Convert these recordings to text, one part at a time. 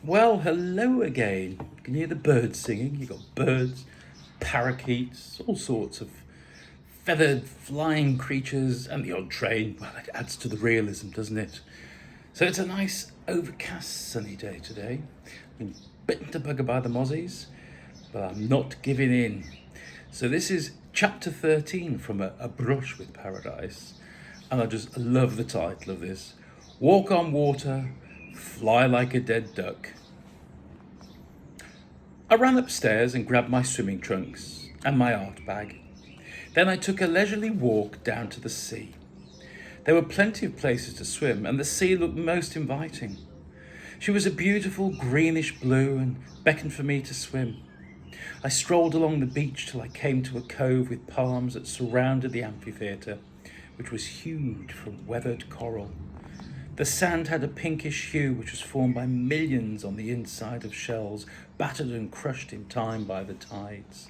Well, hello again. Can you hear the birds singing? You've got birds, parakeets, all sorts of feathered flying creatures, and the odd train. Well, it adds to the realism, doesn't it? So it's a nice overcast sunny day today. I've been bitten to bugger by the mozzies, but I'm not giving in. So this is chapter 13 from A Brush with Paradise. And I just love the title of this. Walk on water, fly like a dead duck. I ran upstairs and grabbed my swimming trunks and my art bag. Then I took a leisurely walk down to the sea. There were plenty of places to swim, and the sea looked most inviting. She was a beautiful greenish blue and beckoned for me to swim. I strolled along the beach till I came to a cove with palms that surrounded the amphitheatre, which was huge from weathered coral. The sand had a pinkish hue which was formed by millions on the inside of shells, battered and crushed in time by the tides.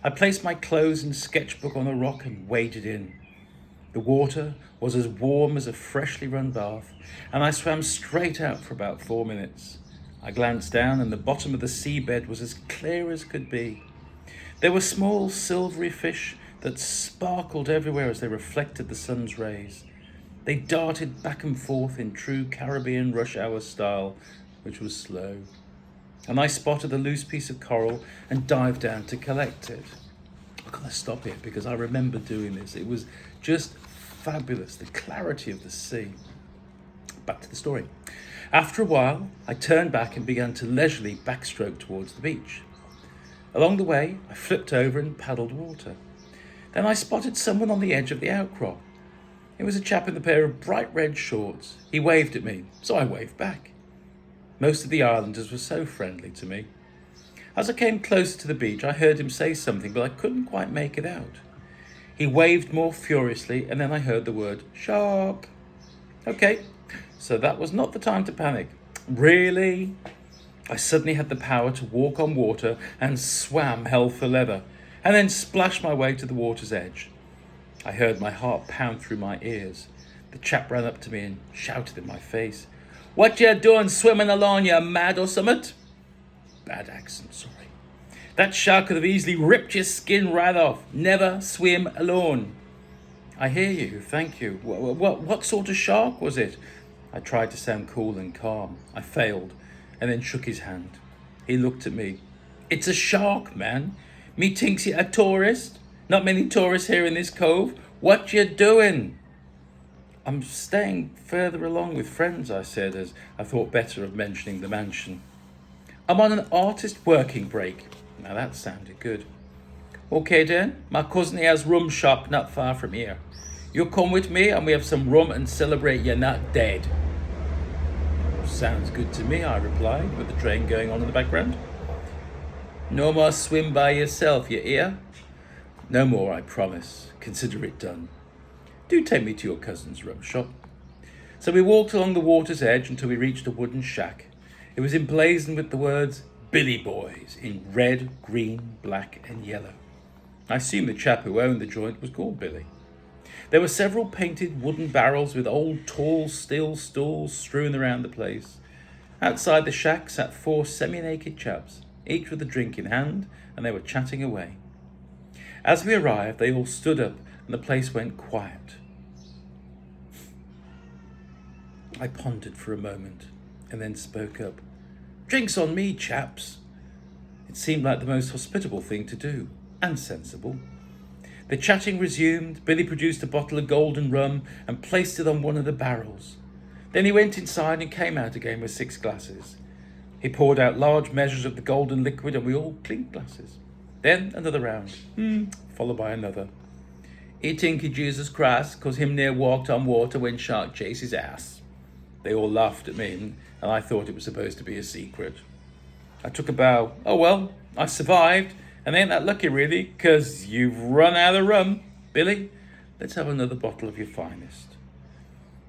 I placed my clothes and sketchbook on a rock and waded in. The water was as warm as a freshly run bath, and I swam straight out for about 4 minutes. I glanced down, and the bottom of the seabed was as clear as could be. There were small silvery fish that sparkled everywhere as they reflected the sun's rays. They darted back and forth in true Caribbean rush hour style, which was slow. And I spotted a loose piece of coral and dived down to collect it. I've got to stop here because I remember doing this. It was just fabulous, the clarity of the sea. Back to the story. After a while, I turned back and began to leisurely backstroke towards the beach. Along the way, I flipped over and paddled water. Then I spotted someone on the edge of the outcrop. It was a chap in a pair of bright red shorts. He waved at me, so I waved back. Most of the islanders were so friendly to me. As I came closer to the beach, I heard him say something, but I couldn't quite make it out. He waved more furiously, and then I heard the word, shark. Okay, so that was not the time to panic. Really? I suddenly had the power to walk on water and swam hell for leather, and then splashed my way to the water's edge. I heard my heart pound through my ears. The chap ran up to me and shouted in my face, "What you doing swimming along, you mad or summit?" Bad accent, sorry. "That shark could have easily ripped your skin right off. Never swim alone." "I hear you, thank you. What sort of shark was it?" I tried to sound cool and calm. I failed, and then shook his hand. He looked at me. "It's a shark, man. Me thinks you a tourist. Not many tourists here in this cove. What you doing?" "I'm staying further along with friends," I said, as I thought better of mentioning the mansion. "I'm on an artist working break." Now that sounded good. "Okay then, my cousin here has rum shop not far from here. You come with me and we have some rum and celebrate you're not dead." "Sounds good to me," I replied, with the train going on in the background. "No more swim by yourself, you hear?" "No more, I promise. Consider it done. Do take me to your cousin's rum shop." So we walked along the water's edge until we reached a wooden shack. It was emblazoned with the words "Billy Boys" in red, green, black and yellow. I assume the chap who owned the joint was called Billy. There were several painted wooden barrels with old tall steel stools strewn around the place. Outside the shack sat 4 semi-naked chaps, each with a drink in hand, and they were chatting away. As we arrived, they all stood up and the place went quiet. I pondered for a moment and then spoke up. "Drinks on me, chaps." It seemed like the most hospitable thing to do, and sensible. The chatting resumed. Billy produced a bottle of golden rum and placed it on one of the barrels. Then he went inside and came out again with 6 glasses. He poured out large measures of the golden liquid and we all clinked glasses. Then another round, followed by another. "He think he Jesus Christ, 'cause him near walked on water when shark chased his ass." They all laughed at me, and I thought it was supposed to be a secret. I took a bow. "Oh well, I survived, and ain't that lucky really, 'cause you've run out of rum. Billy, let's have another bottle of your finest."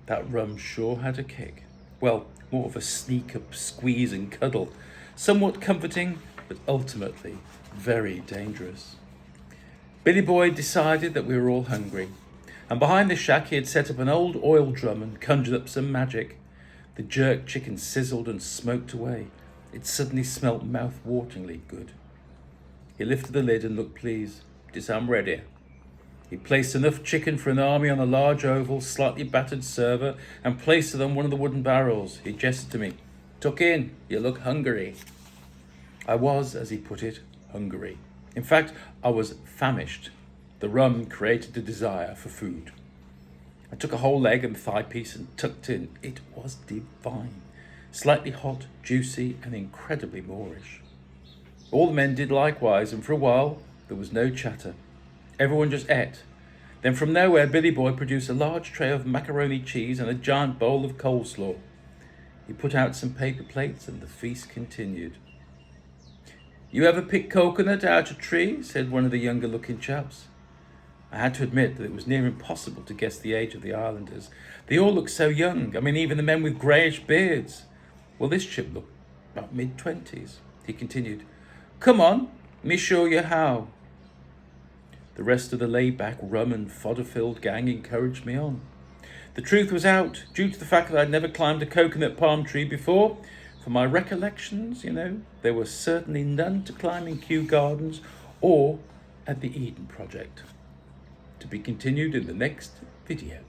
That rum sure had a kick. Well, more of a sneak up, squeeze and cuddle. Somewhat comforting, but ultimately very dangerous. Billy Boy decided that we were all hungry, and behind the shack he had set up an old oil drum and conjured up some magic. The jerk chicken sizzled and smoked away. It suddenly smelt mouth-wateringly good. He lifted the lid and looked pleased. "Dis I'm ready." He placed enough chicken for an army on a large oval, slightly battered server and placed it on one of the wooden barrels. He gestured to me. "Tuck in, you look hungry." I was, as he put it, hungry. In fact, I was famished. The rum created a desire for food. I took a whole leg and thigh piece and tucked in. It was divine. Slightly hot, juicy, and incredibly Moorish. All the men did likewise, and for a while there was no chatter. Everyone just ate. Then from nowhere, Billy Boy produced a large tray of macaroni cheese and a giant bowl of coleslaw. He put out some paper plates and the feast continued. "You ever pick coconut out of tree?" said one of the younger looking chaps. I had to admit that it was near impossible to guess the age of the islanders. They all looked so young. I mean, even the men with greyish beards. Well, this chip looked about mid-20s. He continued, "Come on, me show you how." The rest of the laid-back, rum and fodder-filled gang encouraged me on. The truth was out, due to the fact that I'd never climbed a coconut palm tree before. For my recollections, there were certainly none to climb in Kew Gardens or at the Eden Project. To be continued in the next video.